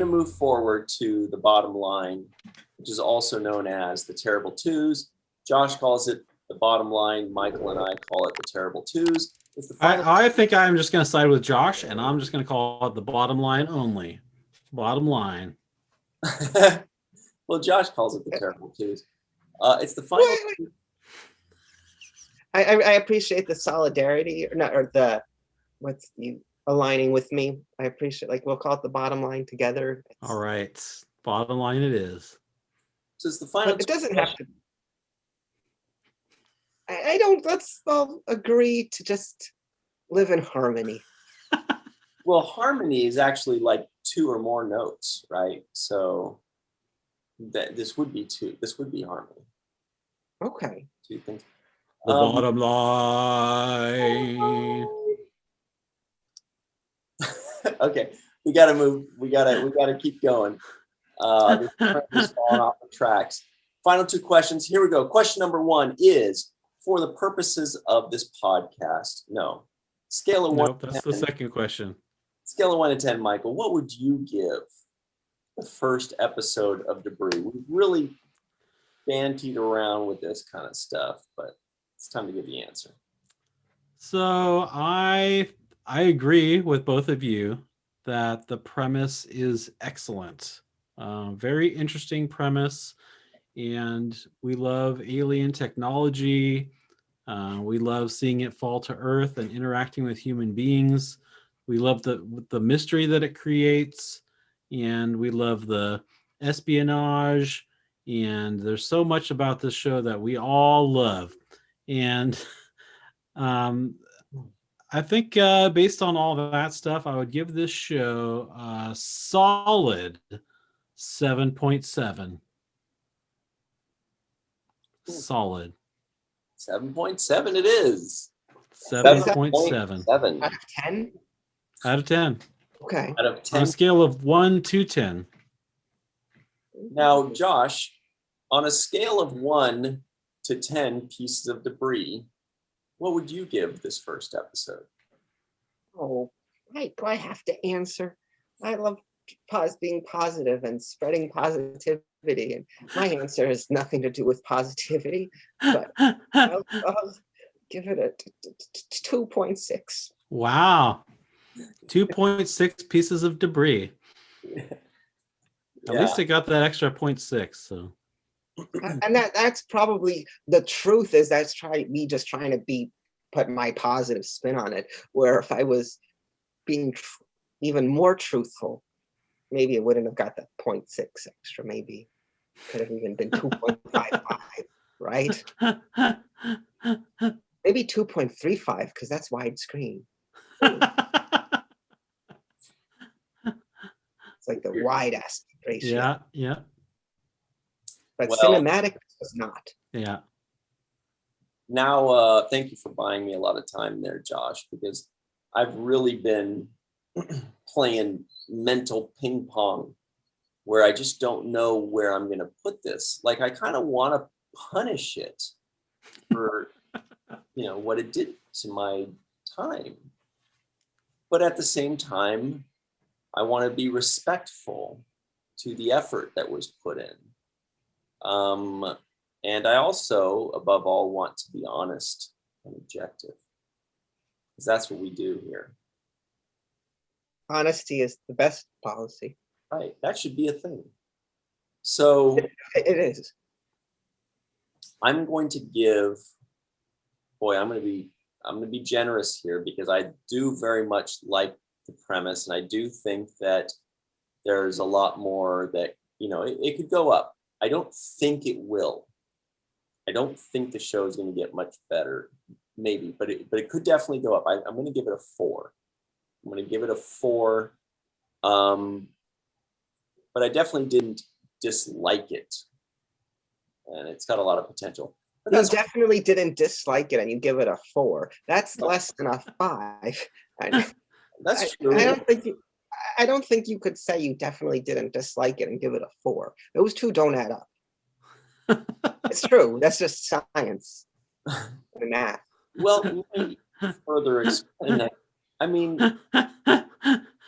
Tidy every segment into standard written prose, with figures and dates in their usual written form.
to move forward to the bottom line, which is also known as the terrible twos. Josh calls it the bottom line. Michael and I call it the terrible twos. It's the final. I think I'm just going to side with Josh, and I'm just going to call it the bottom line only. Bottom line. Well, Josh calls it the terrible twos. It's the final. I appreciate the solidarity, what's you aligning with me. I appreciate, like, we'll call it the bottom line together. All right, bottom line it is. So it's the final. But it doesn't have to. I don't. Let's all agree to just live in harmony. Well, harmony is actually like 2 or more notes, right? So this would be 2. This would be harmony. Okay. 2 things. The bottom line. Okay, we gotta move. We gotta keep going. This train is falling off the tracks. Final 2 questions. Here we go. Question number 1 is, for the purposes of this podcast, no. Scale of 1 Nope, that's the second question. Scale of 1 to 10, Michael. What would you give the first episode of Debris? We've really bantied around with this kind of stuff, but it's time to give the answer. So I agree with both of you that the premise is excellent. Very interesting premise, and we love alien technology. We love seeing it fall to Earth and interacting with human beings. We love the mystery that it creates, and we love the espionage. And there's so much about this show that we all love. And I think based on all that stuff, I would give this show a solid 7.7. Solid. 7.7 it is. 7.7. Out of 10? Out of 10. Okay. Out of 10. On a scale of 1 to 10. Now, Josh, on a scale of 1 to 10 pieces of debris, what would you give this first episode? Oh, do I have to answer? I love being positive and spreading positivity, and my answer has nothing to do with positivity, but I'll give it a 2.6. Wow. 2.6 pieces of debris. At least it got that extra 0.6. So, and that's probably the truth. Is that's me just trying to put my positive spin on it. Where if I was being even more truthful, maybe it wouldn't have got that 0.6 extra. Maybe could have even been 2.55, right? Maybe 2.35 because that's widescreen. It's like the wide aspect ratio. Yeah. But cinematic was not. Yeah. Now, thank you for buying me a lot of time there, Josh, because I've really been playing mental ping pong where I just don't know where I'm going to put this. Like, I kind of want to punish it for, what it did to my time. But at the same time, I want to be respectful to the effort that was put in. And I also, above all, want to be honest and objective, because that's what we do here. Honesty is the best policy. Right. That should be a thing. So it is. I'm going to give, I'm going to be generous here because I do very much like the premise, and I do think that there's a lot more that, it could go up. I don't think it will. I don't think the show is going to get much better, maybe, but it could definitely go up. I'm going to give it a 4. I'm going to give it a 4. But I definitely didn't dislike it, and it's got a lot of potential. But you definitely didn't dislike it, and you give it a 4. That's less than a 5. That's true. I don't think you could say you definitely didn't dislike it and give it a 4. Those two don't add up. It's true. That's just science and math. Well, let me further explain that. I mean,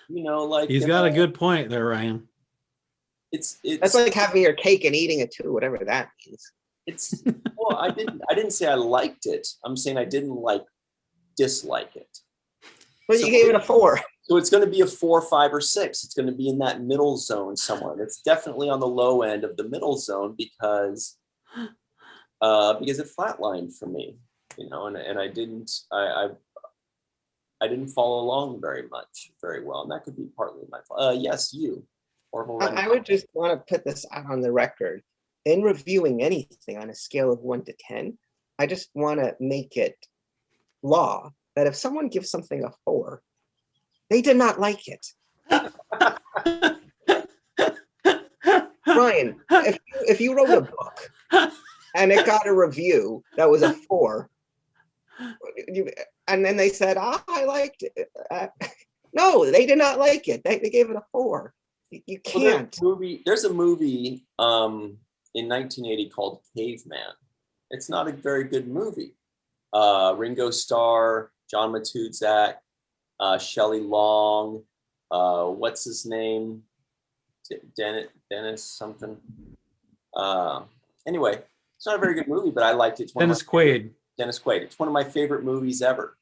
like he's got a good point there, Ryan. That's like having your cake and eating it too, whatever that means. It's well, I didn't say I liked it. I'm saying I didn't dislike it. But you gave it a 4. So it's going to be a 4, 5, or 6. It's going to be in that middle zone somewhere. It's definitely on the low end of the middle zone because it flatlined for me, and I didn't follow along very well, and that could be partly my fault. Yes, you. I would just want to put this out on the record. In reviewing anything on a scale of 1 to 10, I just want to make it law that if someone gives something a 4, they did not like it. Ryan, if you wrote a book and it got a review that was a 4, and then they said, I liked it. No, they did not like it. They gave it a 4. You can't. Well, there's a movie in 1980 called Caveman. It's not a very good movie. Ringo Starr, John Matuszak, Shelley Long, what's his name? Dennis something. Anyway, it's not a very good movie, but I liked it. Dennis Quaid. Dennis Quaid. It's one of my favorite movies ever.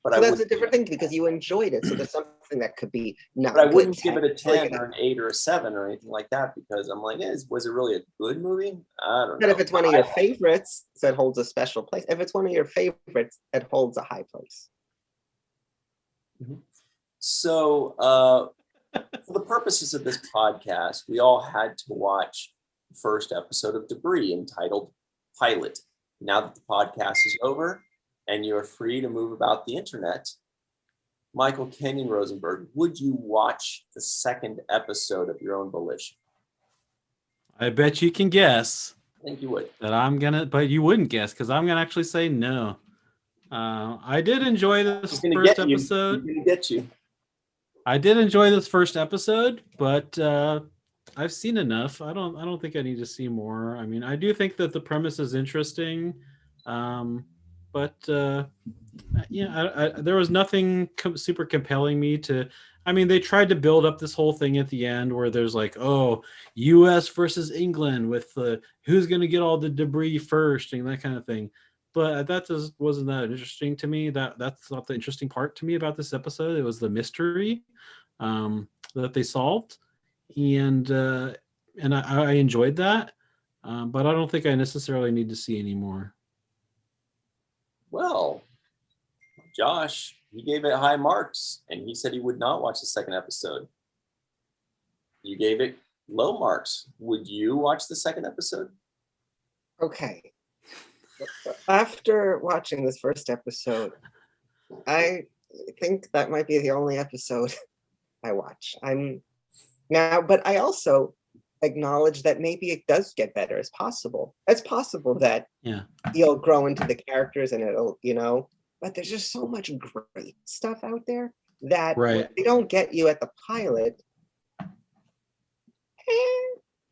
But so that's a different thing because you enjoyed it. So there's something that could be not. But I wouldn't give it a 10 or an 8 or a 7 or anything like that because I'm like, was it really a good movie? I don't know. But if it's one of your favorites, that holds a special place. If it's one of your favorites, it holds a high place. Mm-hmm. So, for the purposes of this podcast, we all had to watch the first episode of Debris entitled Pilot. Now that the podcast is over and you're free to move about the internet, Michael Kenyon Rosenberg, would you watch the second episode of your own volition? I bet you can guess. I think you would. But you wouldn't guess because I'm gonna actually say no. I did enjoy this first episode. He's gonna get you. I did enjoy this first episode, but I've seen enough. I don't think I need to see more. I mean, I do think that the premise is interesting, but there was nothing super compelling me to. I mean, they tried to build up this whole thing at the end where there's like, oh, U.S. versus England with who's going to get all the debris first and that kind of thing. But that just wasn't that interesting to me. That's not the interesting part to me about this episode. It was the mystery that they solved, and I enjoyed that. But I don't think I necessarily need to see any more. Well, Josh, he gave it high marks, and he said he would not watch the second episode. You gave it low marks. Would you watch the second episode? Okay. After watching this first episode, I think that might be the only episode I watch. But I also acknowledge that maybe it does get better. It's possible. It's possible that you'll grow into the characters and it'll, but there's just so much great stuff out there that they don't get you at the pilot.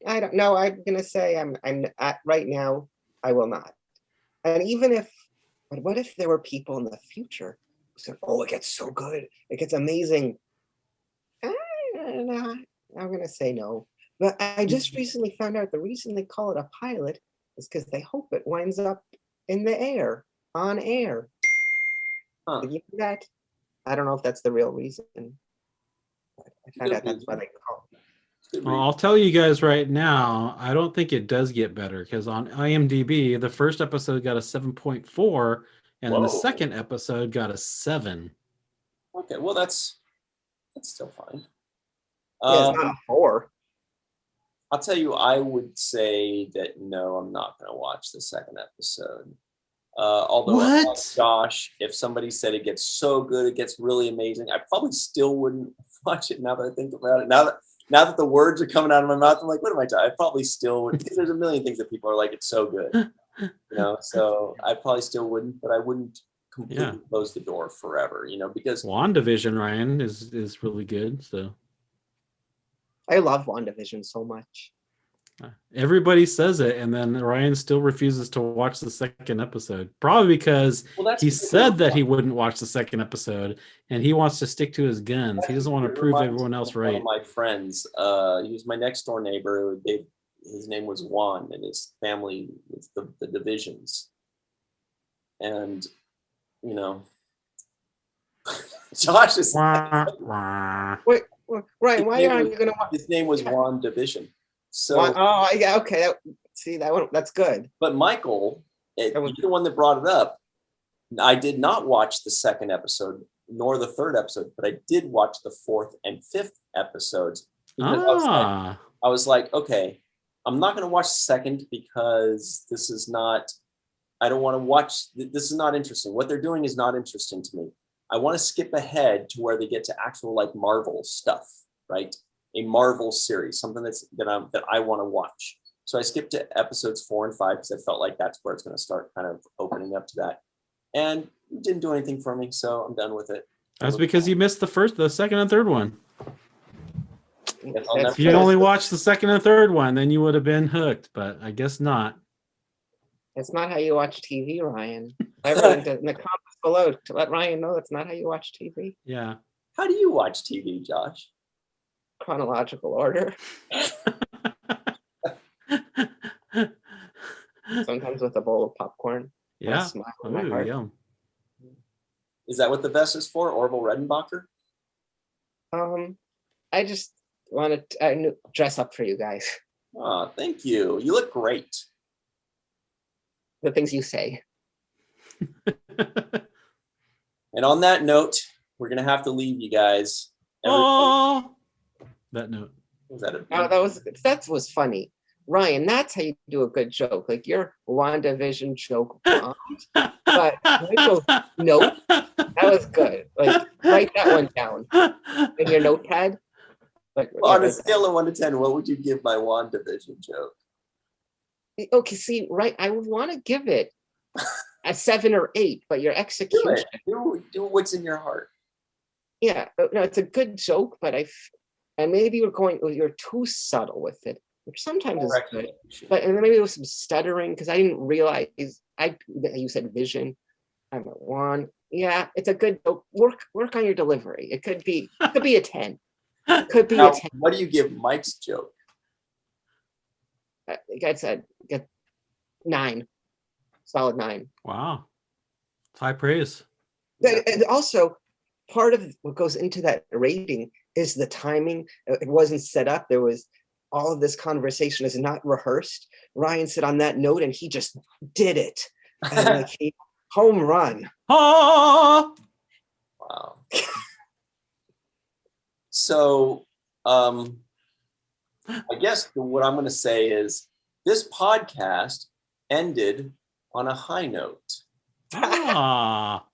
I don't know. I'm gonna say I'm at right now. I will not. And what if there were people in the future who said, "Oh, it gets so good, it gets amazing." I'm gonna say no. But I just recently found out the reason they call it a pilot is because they hope it winds up in the air, on air. Huh. Did you know that? I don't know if that's the real reason. But I found out that's why they call it. Well, I'll tell you guys right now, I don't think it does get better because on IMDb, the first episode got a 7.4 and the second episode got a 7. Okay, well that's still fine. It's not a 4. I'll tell you, I would say that no, I'm not going to watch the second episode. Although, like Josh, if somebody said it gets so good, it gets really amazing, I probably still wouldn't watch it. Now that I think about it, now that the words are coming out of my mouth, I'm like, what am I talking? I probably still would, because there's a million things that people are like, it's so good, So I probably still wouldn't, but I wouldn't completely close the door forever, because WandaVision, Ryan, is really good. So I love WandaVision so much. Everybody says it, and then Ryan still refuses to watch the second episode. Probably because Well, that's he because said that he wouldn't watch the second episode, and he wants to stick to his guns. He doesn't want to it prove reminds everyone me else of one of right. my friends. He was my next door neighbor. His name was Juan, and his family was the Divisions. And you know, Josh is Wah, wah. Wait, Ryan, why aren't you gonna watch? his name was Juan Division. So, Oh, yeah, okay. See that one? That's good. but Michael, That was- you're the one that brought it up. I did not watch the second episode nor the third episode, but I did watch the fourth and fifth episodes because I was like, okay, I'm not going to watch the second because this is not. I don't want to watch. This is not interesting. What they're doing is not interesting to me. I want to skip ahead to where they get to actual like Marvel stuff, right? A Marvel series, something that I want to watch. So I skipped to episodes 4 and 5 because I felt like that's where it's going to start kind of opening up to that. And it didn't do anything for me, so I'm done with it. That's because you missed the second and third one. Yes, I'll That's never- If you good. only watched the second and third one, then you would have been hooked. But I guess not. That's not how you watch TV, Ryan. Everyone in the comments below to let Ryan know that's not how you watch TV. Yeah. How do you watch TV, Josh? Chronological order. Sometimes with a bowl of popcorn. and a Yeah. smile in my Ooh, heart. yum. Is that what the vest is for? Orville Redenbacher? I just wanted to dress up for you guys. Oh, thank you. You look great. The things you say. And on that note, we're gonna have to leave you guys. Oh, that note. Was that a Oh, that was funny. Ryan, that's how you do a good joke. Like your WandaVision joke bombed, but Michael's note, that was good. Like write that one down in your notepad. Like, Well, on a write that. scale of 1 to 10, what would you give my WandaVision joke? Okay, see, right, I would want to give it a 7 or 8, but your Do execution, it. Do what's in your heart. yeah, no, it's a good joke, but and maybe you're too subtle with it, which sometimes is good. But and maybe there was some stuttering because I didn't realize you said vision. I'm at 1. Yeah, it's a good joke. Work on your delivery. It could be a 10. It could be Now, a 10. what do you give Mike's joke? Like I said, get 9. Solid 9. Wow. It's high praise. And also, part of what goes into that rating is the timing. It wasn't set up. There was all of this conversation is not rehearsed. Ryan said on that note, and he just did it. And like home run. Oh, Wow. So, I guess what I'm going to say is this podcast ended on a high note. ah.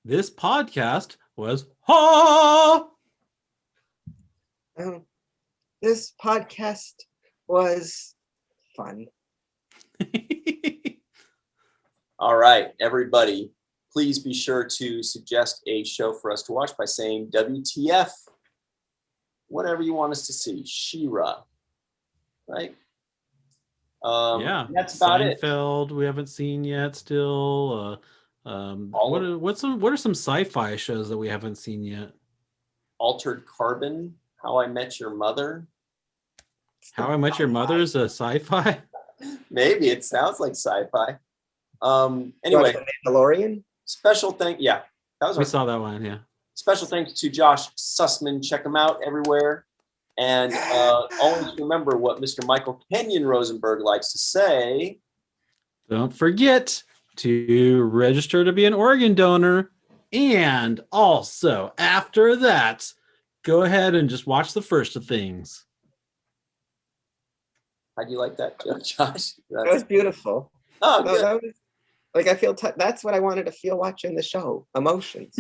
This podcast was This podcast was fun. All right, everybody, please be sure to suggest a show for us to watch by saying WTF, whatever you want us to see. She-Ra, right? Yeah, that's about it. Seinfeld, we haven't seen yet. Still, what are some sci-fi shows that we haven't seen yet? Altered Carbon, How I Met Your Mother. How I Met Your Mother is a sci-fi. Maybe it sounds like sci-fi. You Anyway, watched The Mandalorian? special thank. Yeah, that was We our saw that one. Yeah. special thanks to Josh Sussman. Check him out everywhere. And always remember what Mr. Michael Kenyon Rosenberg likes to say. Don't forget to register to be an organ donor. And also, after that, go ahead and just watch the first of things. How'd you like that, Josh? That was beautiful. Oh, No, good. that was like I feel that's what I wanted to feel watching the show. Emotions.